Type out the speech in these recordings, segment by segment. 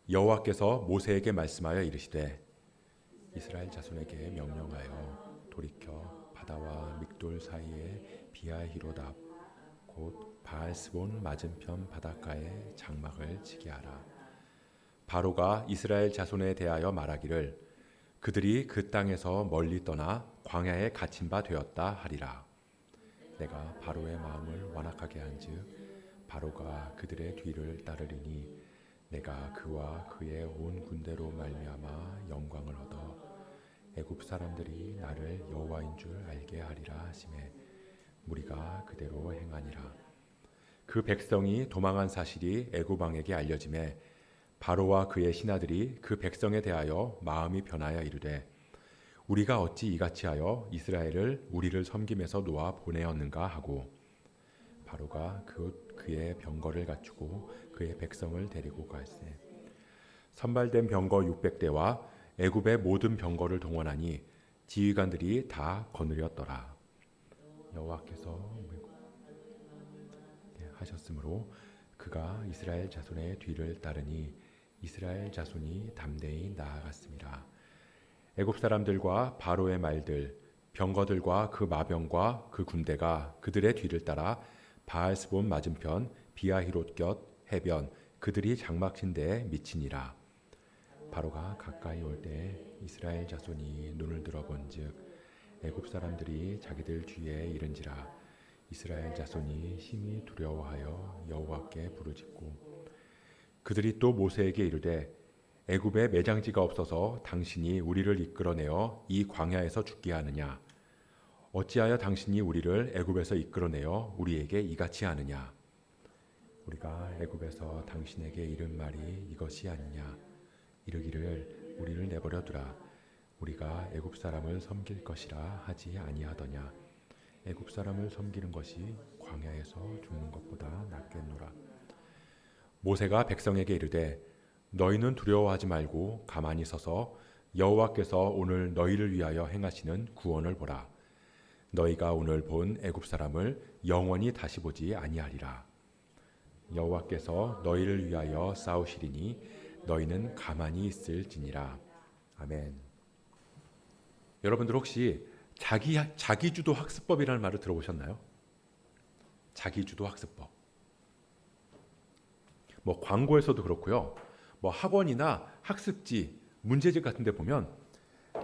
여호와께서 모세에게 말씀하여 이르시되 이스라엘 자손에게 명령하여 돌이켜 바다와 믹돌 사이에 비아히로답 곧 바알스본 맞은편 바닷가에 장막을 치게 하라. 바로가 이스라엘 자손에 대하여 말하기를 그들이 그 땅에서 멀리 떠나 광야에 갇힌 바 되었다 하리라. 내가 바로의 마음을 완악하게 한즉 바로가 그들의 뒤를 따르리니 내가 그와 그의 온 군대로 말미암아 영광을 얻어 애굽 사람들이 나를 여호와인 줄 알게 하리라 하시매 무리가 그대로 행하니라. 그 백성이 도망한 사실이 애굽 왕에게 알려지매 바로와 그의 신하들이 그 백성에 대하여 마음이 변하여 이르되 우리가 어찌 이같이 하여 이스라엘을 우리를 섬김에서 놓아 보내었는가 하고 바로가 그의 병거를 갖추고 그의 백성을 데리고 갈세 선발된 병거 600대와 애굽의 모든 병거를 동원하니 지휘관들이 다 거느렸더라. 여호와께서 하셨으므로 그가 이스라엘 자손의 뒤를 따르니 이스라엘 자손이 담대히 나아갔습니다. 애굽 사람들과 바로의 말들 병거들과 그 마병과 그 군대가 그들의 뒤를 따라 바알스본 맞은편 비아히롯 곁 해변 그들이 장막 친 데에 미치니라. 바로가 가까이 올 때 이스라엘 자손이 눈을 들어본즉 애굽 사람들이 자기들 뒤에 이른지라. 이스라엘 자손이 심히 두려워하여 여호와께 부르짖고 그들이 또 모세에게 이르되 애굽에 매장지가 없어서 당신이 우리를 이끌어내어 이 광야에서 죽게 하느냐? 어찌하여 당신이 우리를 애굽에서 이끌어내어 우리에게 이같이 하느냐? 우리가 애굽에서 당신에게 이른 말이 이것이 아니냐? 이르기를 우리를 내버려 두라. 우리가 애굽 사람을 섬길 것이라 하지 아니하더냐? 애굽 사람을 섬기는 것이 광야에서 죽는 것보다 낫겠노라. 모세가 백성에게 이르되 너희는 두려워하지 말고 가만히 서서 여호와께서 오늘 너희를 위하여 행하시는 구원을 보라. 너희가 오늘 본 애굽 사람을 영원히 다시 보지 아니하리라. 여호와께서 너희를 위하여 싸우시리니 너희는 가만히 있을지니라. 아멘. 여러분들 혹시 자기주도 학습법이라는 말을 들어보셨나요? 자기주도 학습법. 뭐 광고에서도 그렇고요. 뭐 학원이나 학습지, 문제집 같은 데 보면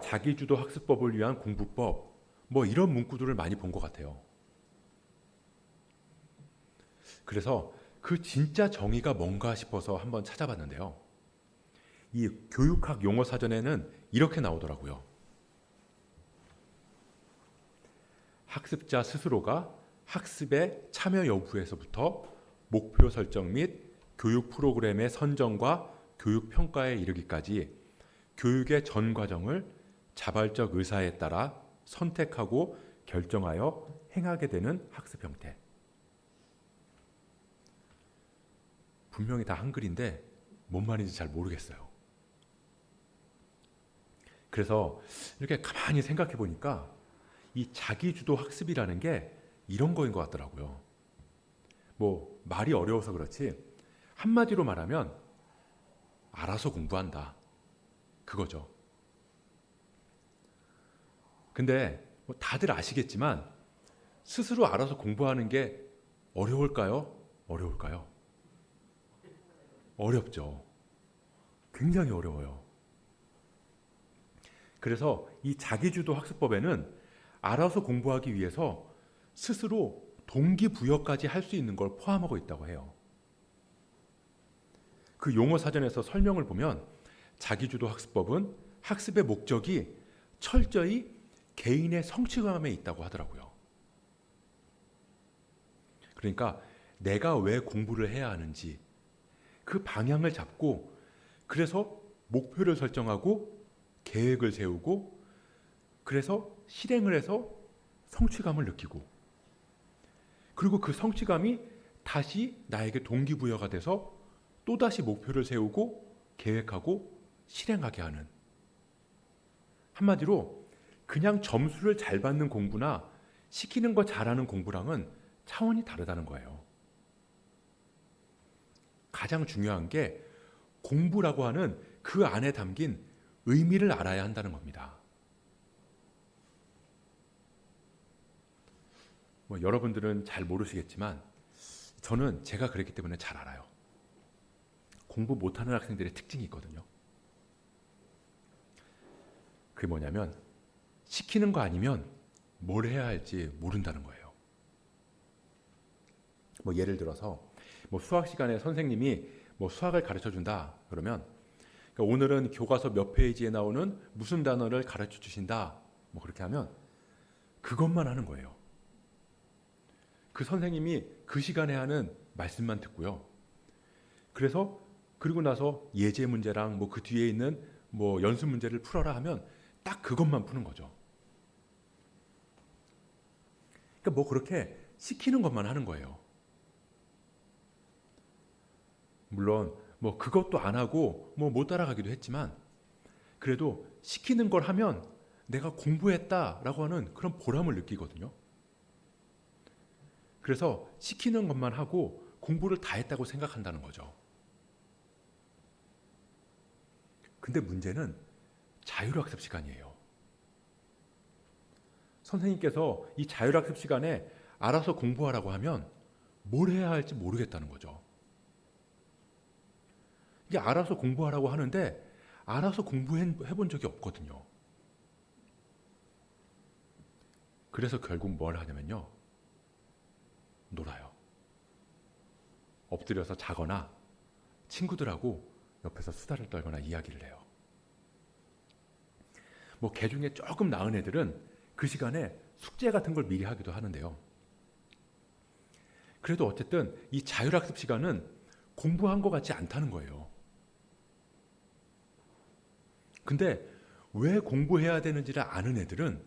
자기주도 학습법을 위한 공부법 뭐 이런 문구들을 많이 본 것 같아요. 그래서 그 진짜 정의가 뭔가 싶어서 한번 찾아봤는데요. 이 교육학 용어 사전에는 이렇게 나오더라고요. 학습자 스스로가 학습의 참여 여부에서부터 목표 설정 및 교육 프로그램의 선정과 교육 평가에 이르기까지 교육의 전 과정을 자발적 의사에 따라 선택하고 결정하여 행하게 되는 학습 형태. 분명히 다 한글인데 뭔 말인지 잘 모르겠어요. 그래서 이렇게 가만히 생각해 보니까 이 자기주도 학습이라는 게 이런 거인 것 같더라고요. 뭐 말이 어려워서 그렇지 한마디로 말하면 알아서 공부한다. 그거죠. 근데 뭐 다들 아시겠지만 스스로 알아서 공부하는 게 어려울까요? 어려울까요? 어렵죠. 굉장히 어려워요. 그래서 이 자기주도 학습법에는 알아서 공부하기 위해서 스스로 동기부여까지 할 수 있는 걸 포함하고 있다고 해요. 그 용어 사전에서 설명을 보면 자기주도 학습법은 학습의 목적이 철저히 개인의 성취감에 있다고 하더라고요. 그러니까 내가 왜 공부를 해야 하는지 그 방향을 잡고 그래서 목표를 설정하고 계획을 세우고 그래서 실행을 해서 성취감을 느끼고 그리고 그 성취감이 다시 나에게 동기부여가 돼서 또다시 목표를 세우고 계획하고 실행하게 하는 한마디로 그냥 점수를 잘 받는 공부나 시키는 거 잘하는 공부랑은 차원이 다르다는 거예요. 가장 중요한 게 공부라고 하는 그 안에 담긴 의미를 알아야 한다는 겁니다. 여러분들은 잘 모르시겠지만 저는 제가 그랬기 때문에 잘 알아요. 공부 못하는 학생들의 특징이 있거든요. 그게 뭐냐면 시키는 거 아니면 뭘 해야 할지 모른다는 거예요. 예를 들어서 수학 시간에 선생님이 수학을 가르쳐 준다 그러면 그러니까 오늘은 교과서 몇 페이지에 나오는 무슨 단어를 가르쳐 주신다 그렇게 하면 그것만 하는 거예요. 그 선생님이 그 시간에 하는 말씀만 듣고요. 그래서 그리고 나서 예제 문제랑 그 뒤에 있는 연습 문제를 풀어라 하면 딱 그것만 푸는 거죠. 그러니까 그렇게 시키는 것만 하는 거예요. 물론 그것도 안 하고 못 따라가기도 했지만 그래도 시키는 걸 하면 내가 공부했다라고 하는 그런 보람을 느끼거든요. 그래서 시키는 것만 하고 공부를 다 했다고 생각한다는 거죠. 근데 문제는 자율학습 시간이에요. 선생님께서 이 자율학습 시간에 알아서 공부하라고 하면 뭘 해야 할지 모르겠다는 거죠. 이게 알아서 공부하라고 하는데 알아서 공부해 본 적이 없거든요. 그래서 결국 뭘 하냐면요. 놀아요. 엎드려서 자거나 친구들하고 옆에서 수다를 떨거나 이야기를 해요. 개 중에 조금 나은 애들은 그 시간에 숙제 같은 걸 미리 하기도 하는데요. 그래도 어쨌든 이 자율학습 시간은 공부한 것 같지 않다는 거예요. 근데 왜 공부해야 되는지를 아는 애들은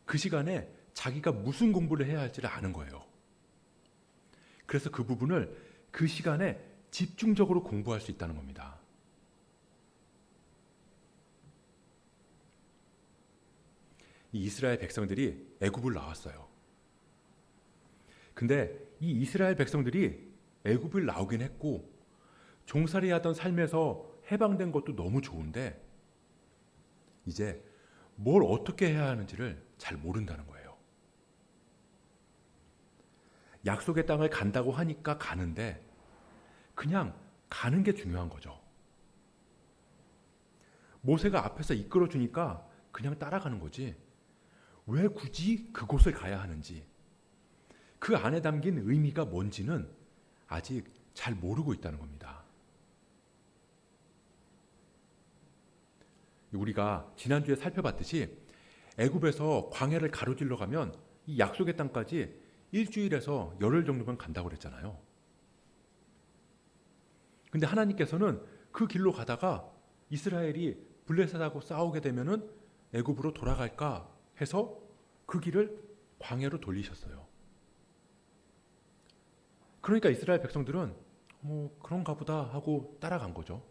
그 시간에 자기가 무슨 공부를 해야 할지를 아는 거예요. 그래서 그 부분을 그 시간에 집중적으로 공부할 수 있다는 겁니다. 이 이스라엘 백성들이 애굽을 나왔어요. 근데 이 이스라엘 백성들이 애굽을 나오긴 했고 종살이 하던 삶에서 해방된 것도 너무 좋은데 이제 뭘 어떻게 해야 하는지를 잘 모른다는 거예요. 약속의 땅을 간다고 하니까 가는데 그냥 가는 게 중요한 거죠. 모세가 앞에서 이끌어 주니까 그냥 따라가는 거지 왜 굳이 그곳을 가야 하는지 그 안에 담긴 의미가 뭔지는 아직 잘 모르고 있다는 겁니다. 우리가 지난주에 살펴봤듯이 애굽에서 광야를 가로질러 가면 이 약속의 땅까지 일주일에서 열흘 정도면 간다고 그랬잖아요. 근데 하나님께서는 그 길로 가다가 이스라엘이 블레셋하고 싸우게 되면은 애굽으로 돌아갈까 해서 그 길을 광야로 돌리셨어요. 그러니까 이스라엘 백성들은 그런가 보다 하고 따라간 거죠.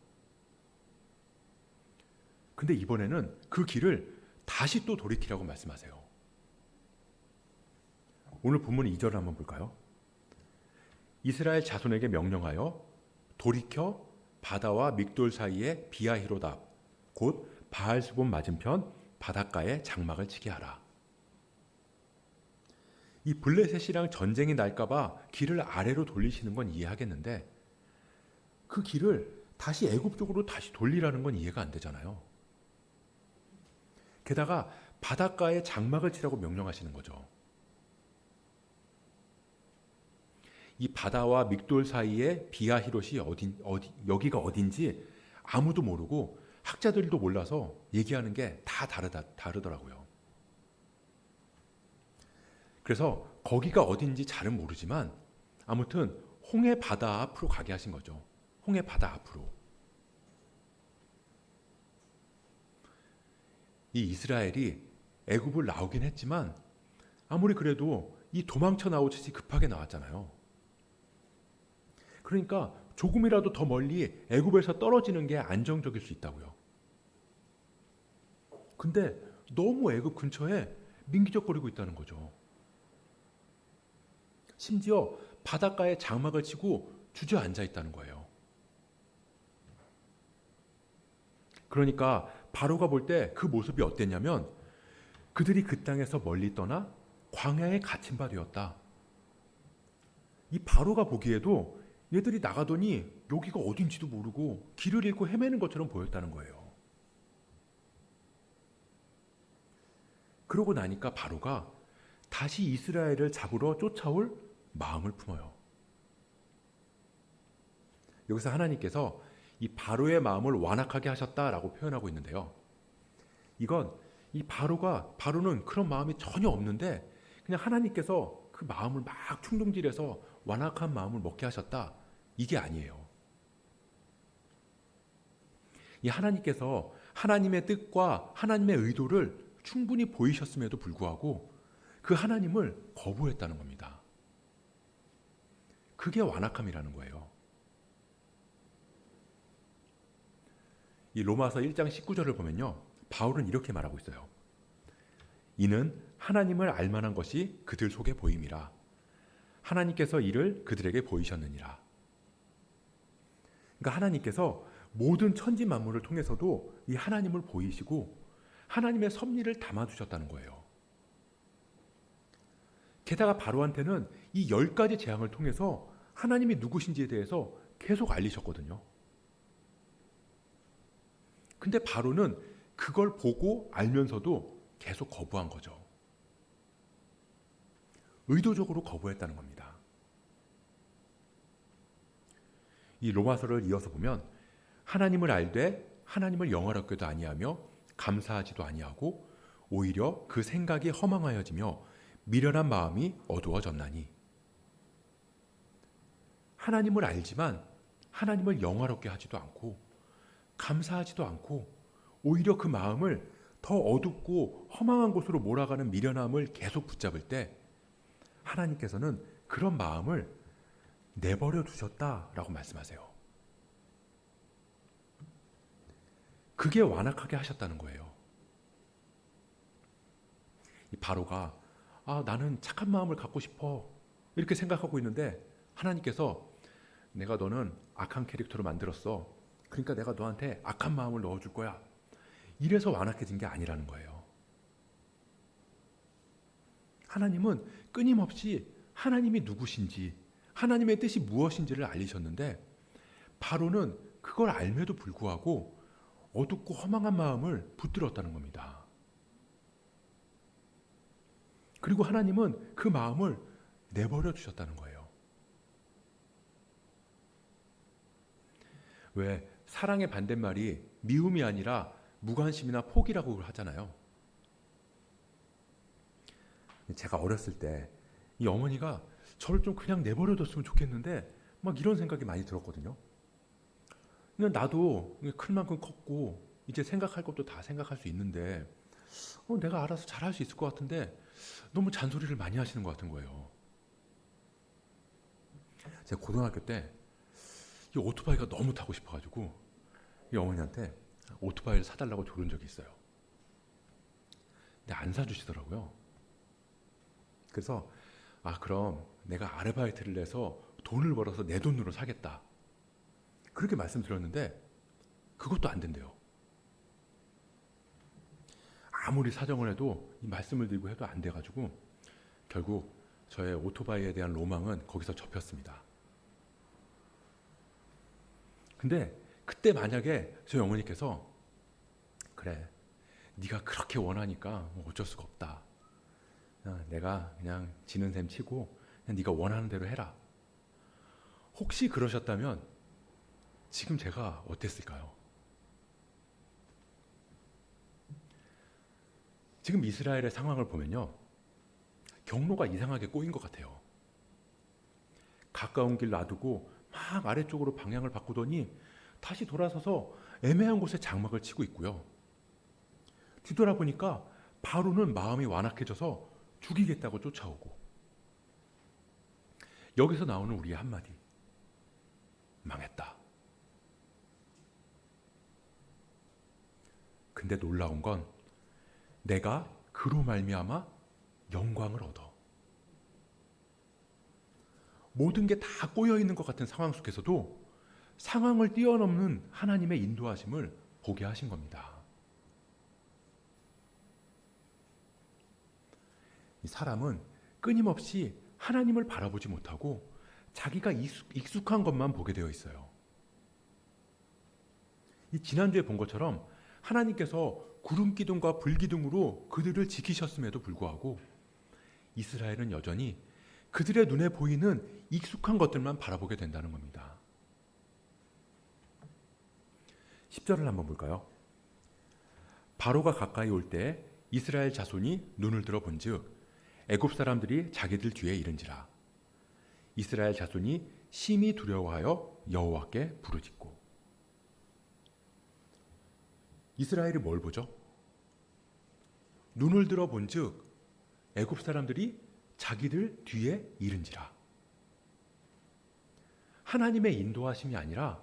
근데 이번에는 그 길을 다시 또 돌이키라고 말씀하세요. 오늘 본문 2절을 한번 볼까요? 이스라엘 자손에게 명령하여 돌이켜 바다와 믹돌 사이에 비아히로답 곧 바알스본 맞은편 바닷가에 장막을 치게 하라. 이 블레셋이랑 전쟁이 날까봐 길을 아래로 돌리시는 건 이해하겠는데 그 길을 다시 애굽 쪽으로 다시 돌리라는 건 이해가 안 되잖아요. 게다가 바닷가에 장막을 치라고 명령하시는 거죠. 이 바다와 믹돌 사이에 비아히롯이 여기가 어딘지 아무도 모르고 학자들도 몰라서 얘기하는 게 다 다르더라고요. 그래서 거기가 어딘지 잘은 모르지만 아무튼 홍해 바다 앞으로 가게 하신 거죠. 홍해 바다 앞으로. 이 이스라엘이 애굽을 나오긴 했지만 아무리 그래도 이 도망쳐 나오듯이 급하게 나왔잖아요. 그러니까 조금이라도 더 멀리 애굽에서 떨어지는 게 안정적일 수 있다고요. 근데 너무 애굽 근처에 민기적거리고 있다는 거죠. 심지어 바닷가에 장막을 치고 주저앉아 있다는 거예요. 그러니까 바로가 볼 때 그 모습이 어땠냐면 그들이 그 땅에서 멀리 떠나 광야에 갇힌 바 되었다. 이 바로가 보기에도 얘들이 나가더니 여기가 어딘지도 모르고 길을 잃고 헤매는 것처럼 보였다는 거예요. 그러고 나니까 바로가 다시 이스라엘을 잡으러 쫓아올 마음을 품어요. 여기서 하나님께서 이 바로의 마음을 완악하게 하셨다라고 표현하고 있는데요. 이건 이 바로는 그런 마음이 전혀 없는데 그냥 하나님께서 그 마음을 막 충동질해서 완악한 마음을 먹게 하셨다. 이게 아니에요. 이 하나님께서 하나님의 뜻과 하나님의 의도를 충분히 보이셨음에도 불구하고 그 하나님을 거부했다는 겁니다. 그게 완악함이라는 거예요. 이 로마서 1장 19절을 보면요. 바울은 이렇게 말하고 있어요. 이는 하나님을 알만한 것이 그들 속에 보임이라. 하나님께서 이를 그들에게 보이셨느니라. 그러니까 하나님께서 모든 천지 만물을 통해서도 이 하나님을 보이시고 하나님의 섭리를 담아주셨다는 거예요. 게다가 바로한테는 이 10가지 재앙을 통해서 하나님이 누구신지에 대해서 계속 알리셨거든요. 근데 바로는 그걸 보고 알면서도 계속 거부한 거죠. 의도적으로 거부했다는 겁니다. 이 로마서를 이어서 보면 하나님을 알되 하나님을 영화롭게도 아니하며 감사하지도 아니하고 오히려 그 생각이 허망하여지며 미련한 마음이 어두워졌나니. 하나님을 알지만 하나님을 영화롭게 하지도 않고 감사하지도 않고 오히려 그 마음을 더 어둡고 허망한 곳으로 몰아가는 미련함을 계속 붙잡을 때 하나님께서는 그런 마음을 내버려 두셨다라고 말씀하세요. 그게 완악하게 하셨다는 거예요. 이 바로가 나는 착한 마음을 갖고 싶어 이렇게 생각하고 있는데 하나님께서 내가 너는 악한 캐릭터로 만들었어. 그러니까 내가 너한테 악한 마음을 넣어줄 거야. 이래서 완악해진 게 아니라는 거예요. 하나님은 끊임없이 하나님이 누구신지 하나님의 뜻이 무엇인지를 알리셨는데 바로는 그걸 알매도 불구하고 어둡고 허망한 마음을 붙들었다는 겁니다. 그리고 하나님은 그 마음을 내버려 주셨다는 거예요. 왜 사랑의 반대말이 미움이 아니라 무관심이나 포기라고 하잖아요. 제가 어렸을 때 이 어머니가 저를 좀 그냥 내버려뒀으면 좋겠는데 막 이런 생각이 많이 들었거든요. 그냥 나도 클 만큼 컸고 이제 생각할 것도 다 생각할 수 있는데 내가 알아서 잘할 수 있을 것 같은데 너무 잔소리를 많이 하시는 것 같은 거예요. 제가 고등학교 때 이 오토바이가 너무 타고 싶어가지고 이 어머니한테 오토바이를 사달라고 조른 적이 있어요. 근데 안 사주시더라고요. 그래서 그럼 내가 아르바이트를 내서 돈을 벌어서 내 돈으로 사겠다. 그렇게 말씀드렸는데 그것도 안 된대요. 아무리 사정을 해도 이 말씀을 드리고 해도 안 돼가지고 결국 저의 오토바이에 대한 로망은 거기서 접혔습니다. 근데 그때 만약에 저희 어머니께서 그래 네가 그렇게 원하니까 어쩔 수가 없다. 내가 그냥 지는 셈 치고 그냥 네가 원하는 대로 해라. 혹시 그러셨다면 지금 제가 어땠을까요? 지금 이스라엘의 상황을 보면요. 경로가 이상하게 꼬인 것 같아요. 가까운 길 놔두고 막 아래쪽으로 방향을 바꾸더니 다시 돌아서서 애매한 곳에 장막을 치고 있고요. 뒤돌아보니까 바로는 마음이 완악해져서 죽이겠다고 쫓아오고 여기서 나오는 우리의 한마디 망했다. 근데 놀라운 건 내가 그로 말미암아 영광을 얻어. 모든 게 다 꼬여있는 것 같은 상황 속에서도 상황을 뛰어넘는 하나님의 인도하심을 보게 하신 겁니다. 이 사람은 끊임없이 하나님을 바라보지 못하고 자기가 익숙한 것만 보게 되어 있어요. 이 지난주에 본 것처럼 하나님께서 구름 기둥과 불 기둥으로 그들을 지키셨음에도 불구하고 이스라엘은 여전히 그들의 눈에 보이는 익숙한 것들만 바라보게 된다는 겁니다. 10절을 한번 볼까요? 바로가 가까이 올 때 이스라엘 자손이 눈을 들어 본즉 애굽 사람들이 자기들 뒤에 이른지라. 이스라엘 자손이 심히 두려워하여 여호와께 부르짖고. 이스라엘이 뭘 보죠? 눈을 들어 본즉 애굽 사람들이 자기들 뒤에 이른지라. 하나님의 인도하심이 아니라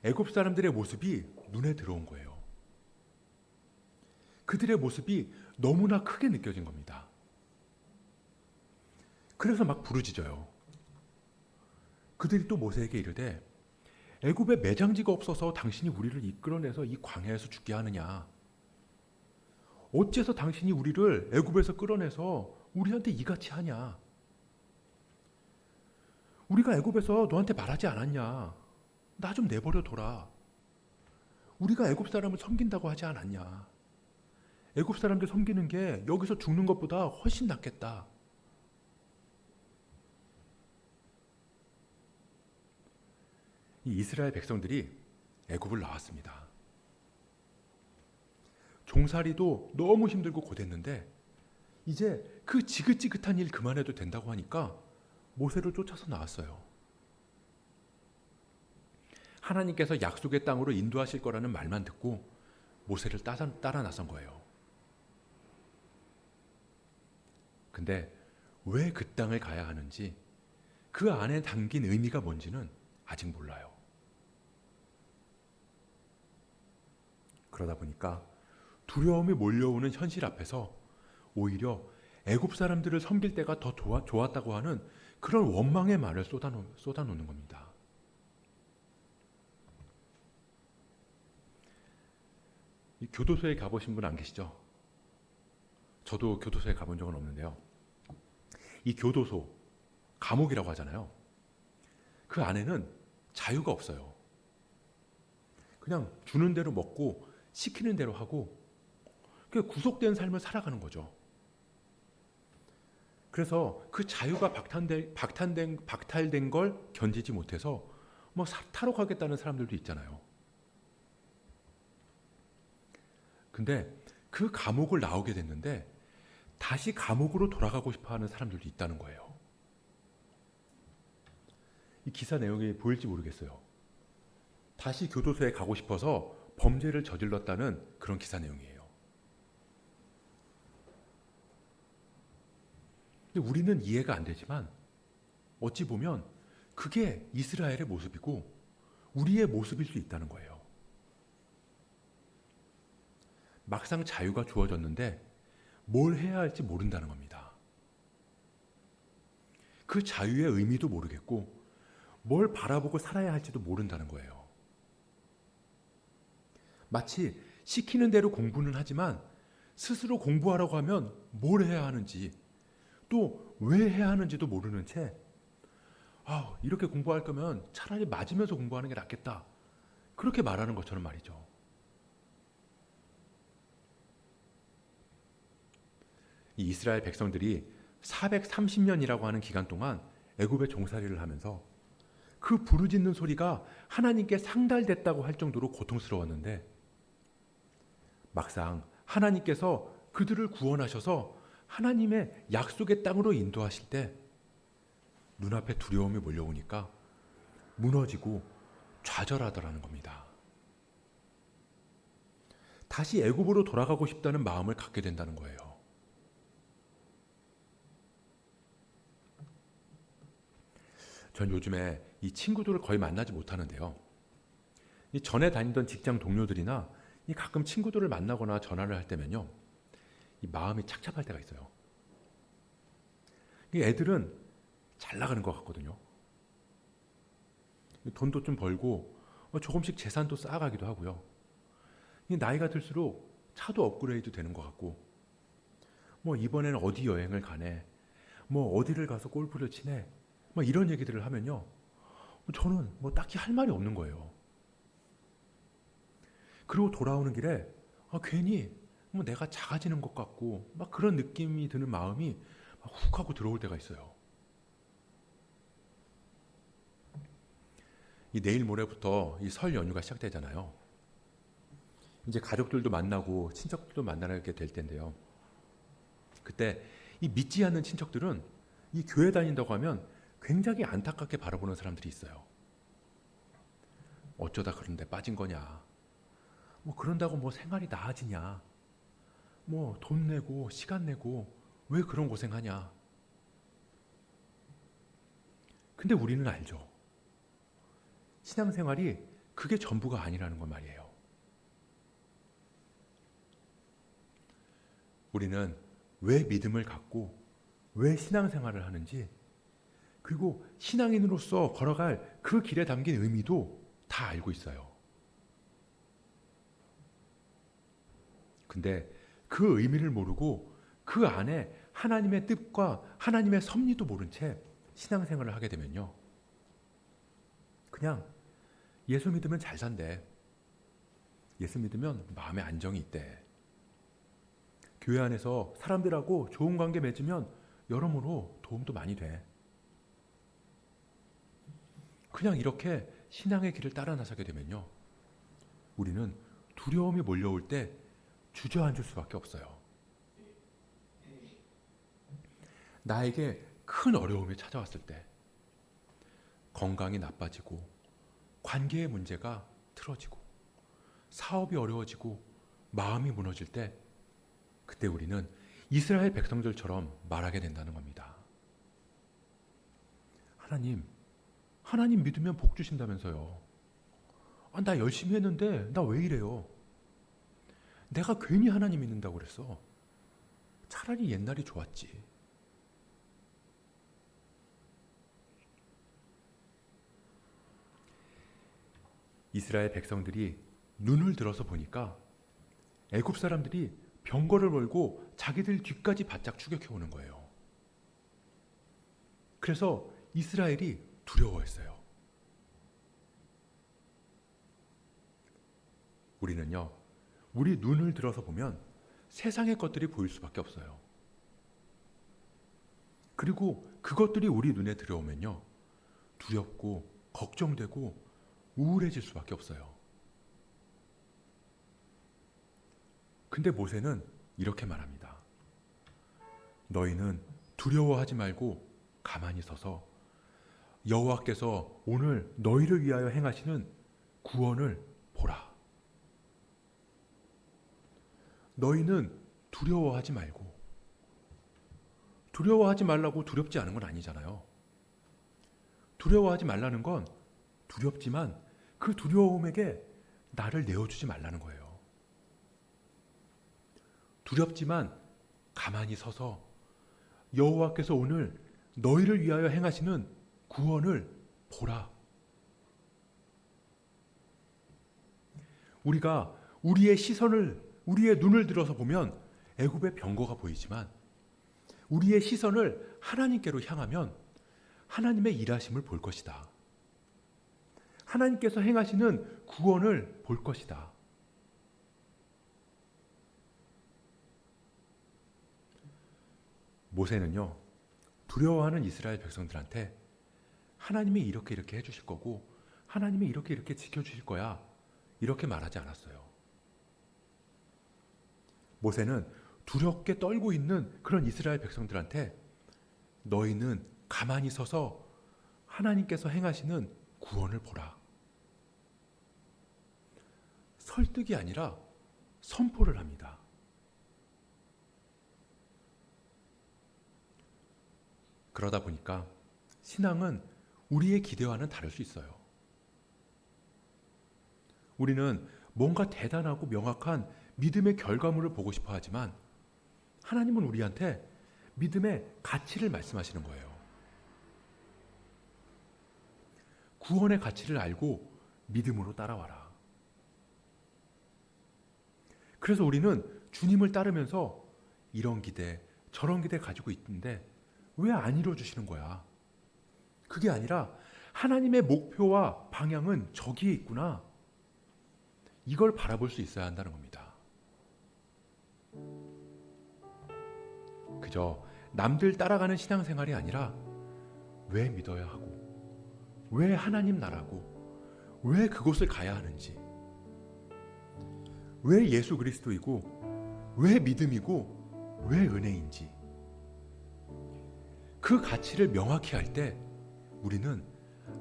애굽 사람들의 모습이 눈에 들어온 거예요. 그들의 모습이 너무나 크게 느껴진 겁니다. 그래서 막 부르짖어요. 그들이 또 모세에게 이르되 애굽에 매장지가 없어서 당신이 우리를 이끌어내서 이 광야에서 죽게 하느냐? 어째서 당신이 우리를 애굽에서 끌어내서 우리한테 이같이 하냐? 우리가 애굽에서 너한테 말하지 않았냐? 나 좀 내버려 둬라. 우리가 애굽 사람을 섬긴다고 하지 않았냐? 애굽 사람들 섬기는 게 여기서 죽는 것보다 훨씬 낫겠다. 이 이스라엘 백성들이 애굽을 나왔습니다. 종살이도 너무 힘들고 고됐는데 이제 그 지긋지긋한 일 그만해도 된다고 하니까 모세를 쫓아서 나왔어요. 하나님께서 약속의 땅으로 인도하실 거라는 말만 듣고 모세를 따라 나선 거예요. 근데 왜 그 땅을 가야 하는지, 그 안에 담긴 의미가 뭔지는 아직 몰라요. 그러다 보니까 두려움이 몰려오는 현실 앞에서 오히려 애굽 사람들을 섬길 때가 더 좋았다고 하는 그런 원망의 말을 쏟아놓는 겁니다. 이 교도소에 가보신 분 안 계시죠? 저도 교도소에 가본 적은 없는데요. 이 교도소, 감옥이라고 하잖아요. 그 안에는 자유가 없어요. 그냥 주는 대로 먹고 시키는 대로 하고 구속된 삶을 살아가는 거죠. 그래서 그 자유가 박탈된 걸 견디지 못해서 뭐 탈옥하겠다는 사람들도 있잖아요. 근데 그 감옥을 나오게 됐는데 다시 감옥으로 돌아가고 싶어하는 사람들도 있다는 거예요. 이 기사 내용이 보일지 모르겠어요. 다시 교도소에 가고 싶어서 범죄를 저질렀다는 그런 기사 내용이에요. 근데 우리는 이해가 안 되지만 어찌 보면 그게 이스라엘의 모습이고 우리의 모습일 수 있다는 거예요. 막상 자유가 주어졌는데 뭘 해야 할지 모른다는 겁니다. 그 자유의 의미도 모르겠고 뭘 바라보고 살아야 할지도 모른다는 거예요. 마치 시키는 대로 공부는 하지만 스스로 공부하라고 하면 뭘 해야 하는지 또 왜 해야 하는지도 모르는 채 이렇게 공부할 거면 차라리 맞으면서 공부하는 게 낫겠다. 그렇게 말하는 것처럼 말이죠. 이 이스라엘 백성들이 430년이라고 하는 기간 동안 애굽의 종살이를 하면서 그 부르짖는 소리가 하나님께 상달됐다고 할 정도로 고통스러웠는데 막상 하나님께서 그들을 구원하셔서 하나님의 약속의 땅으로 인도하실 때 눈앞에 두려움이 몰려오니까 무너지고 좌절하더라는 겁니다. 다시 애굽으로 돌아가고 싶다는 마음을 갖게 된다는 거예요. 전 요즘에 이 친구들을 거의 만나지 못하는데요. 이 전에 다니던 직장 동료들이나 이 가끔 친구들을 만나거나 전화를 할 때면요, 이 마음이 착잡할 때가 있어요. 이 애들은 잘 나가는 것 같거든요. 돈도 좀 벌고 조금씩 재산도 쌓아가기도 하고요. 이 나이가 들수록 차도 업그레이드 되는 것 같고, 뭐 이번에는 어디 여행을 가네, 뭐 어디를 가서 골프를 치네, 뭐 이런 얘기들을 하면요, 저는 뭐 딱히 할 말이 없는 거예요. 그리고 돌아오는 길에 괜히 뭐 내가 작아지는 것 같고 막 그런 느낌이 드는 마음이 막 훅 하고 들어올 때가 있어요. 이 내일 모레부터 이 설 연휴가 시작되잖아요. 이제 가족들도 만나고 친척들도 만나게 될 텐데요. 그때 이 믿지 않는 친척들은 이 교회 다닌다고 하면 굉장히 안타깝게 바라보는 사람들이 있어요. 어쩌다 그런 데 빠진 거냐, 뭐 그런다고 뭐 생활이 나아지냐, 뭐 돈 내고 시간 내고 왜 그런 고생하냐. 근데 우리는 알죠. 신앙생활이 그게 전부가 아니라는 건 말이에요. 우리는 왜 믿음을 갖고 왜 신앙생활을 하는지, 그리고 신앙인으로서 걸어갈 그 길에 담긴 의미도 다 알고 있어요. 근데 그 의미를 모르고 그 안에 하나님의 뜻과 하나님의 섭리도 모른 채 신앙생활을 하게 되면요, 그냥 예수 믿으면 잘 산대, 예수 믿으면 마음에 안정이 있대, 교회 안에서 사람들하고 좋은 관계 맺으면 여러모로 도움도 많이 돼, 그냥 이렇게 신앙의 길을 따라 나서게 되면요, 우리는 두려움이 몰려올 때 주저앉을 수밖에 없어요. 나에게 큰 어려움이 찾아왔을 때, 건강이 나빠지고 관계의 문제가 틀어지고 사업이 어려워지고 마음이 무너질 때, 그때 우리는 이스라엘 백성들처럼 말하게 된다는 겁니다. 하나님 믿으면 복 주신다면서요. 나 열심히 했는데 나 왜 이래요? 내가 괜히 하나님 믿는다고 그랬어. 차라리 옛날이 좋았지. 이스라엘 백성들이 눈을 들어서 보니까 애굽 사람들이 병거를 몰고 자기들 뒤까지 바짝 추격해 오는 거예요. 그래서 이스라엘이 두려워했어요. 우리는요, 우리 눈을 들어서 보면 세상의 것들이 보일 수밖에 없어요. 그리고 그것들이 우리 눈에 들어오면요, 두렵고 걱정되고 우울해질 수밖에 없어요. 근데 모세는 이렇게 말합니다. 너희는 두려워하지 말고 가만히 서서 여호와께서 오늘 너희를 위하여 행하시는 구원을 보라. 너희는 두려워하지 말고, 두려워하지 말라고 두렵지 않은 건 아니잖아요. 두려워하지 말라는 건 두렵지만 그 두려움에게 나를 내어주지 말라는 거예요. 두렵지만 가만히 서서 여호와께서 오늘 너희를 위하여 행하시는 구원을 보라. 우리가 우리의 눈을 들어서 보면 애굽의 병거가 보이지만, 우리의 시선을 하나님께로 향하면 하나님의 일하심을 볼 것이다. 하나님께서 행하시는 구원을 볼 것이다. 모세는요, 두려워하는 이스라엘 백성들한테 하나님이 이렇게 해주실 거고 하나님이 이렇게 지켜주실 거야, 이렇게 말하지 않았어요. 모세는 두렵게 떨고 있는 그런 이스라엘 백성들한테 너희는 가만히 서서 하나님께서 행하시는 구원을 보라. 설득이 아니라 선포를 합니다. 그러다 보니까 신앙은 우리의 기대와는 다를 수 있어요. 우리는 뭔가 대단하고 명확한 믿음의 결과물을 보고 싶어 하지만 하나님은 우리한테 믿음의 가치를 말씀하시는 거예요. 구원의 가치를 알고 믿음으로 따라와라. 그래서 우리는 주님을 따르면서 이런 기대, 저런 기대 가지고 있는데 왜 안 이루어주시는 거야? 그게 아니라 하나님의 목표와 방향은 저기에 있구나. 이걸 바라볼 수 있어야 한다는 겁니다. 그저 남들 따라가는 신앙생활이 아니라 왜 믿어야 하고, 왜 하나님 나라고, 왜 그곳을 가야 하는지, 왜 예수 그리스도이고, 왜 믿음이고, 왜 은혜인지 그 가치를 명확히 할 때 우리는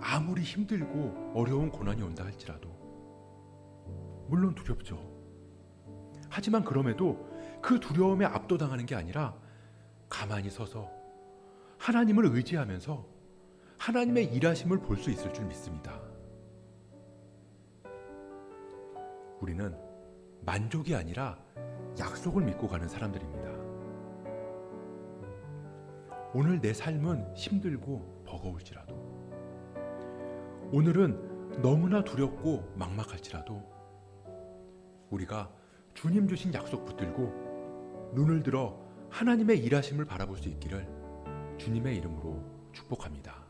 아무리 힘들고 어려운 고난이 온다 할지라도, 물론 두렵죠. 하지만 그럼에도 그 두려움에 압도당하는 게 아니라 가만히 서서 하나님을 의지하면서 하나님의 일하심을 볼 수 있을 줄 믿습니다. 우리는 만족이 아니라 약속을 믿고 가는 사람들입니다. 오늘 내 삶은 힘들고 버거울지라도, 오늘은 너무나 두렵고 막막할지라도 우리가 주님 주신 약속 붙들고 눈을 들어 하나님의 일하심을 바라볼 수 있기를 주님의 이름으로 축복합니다.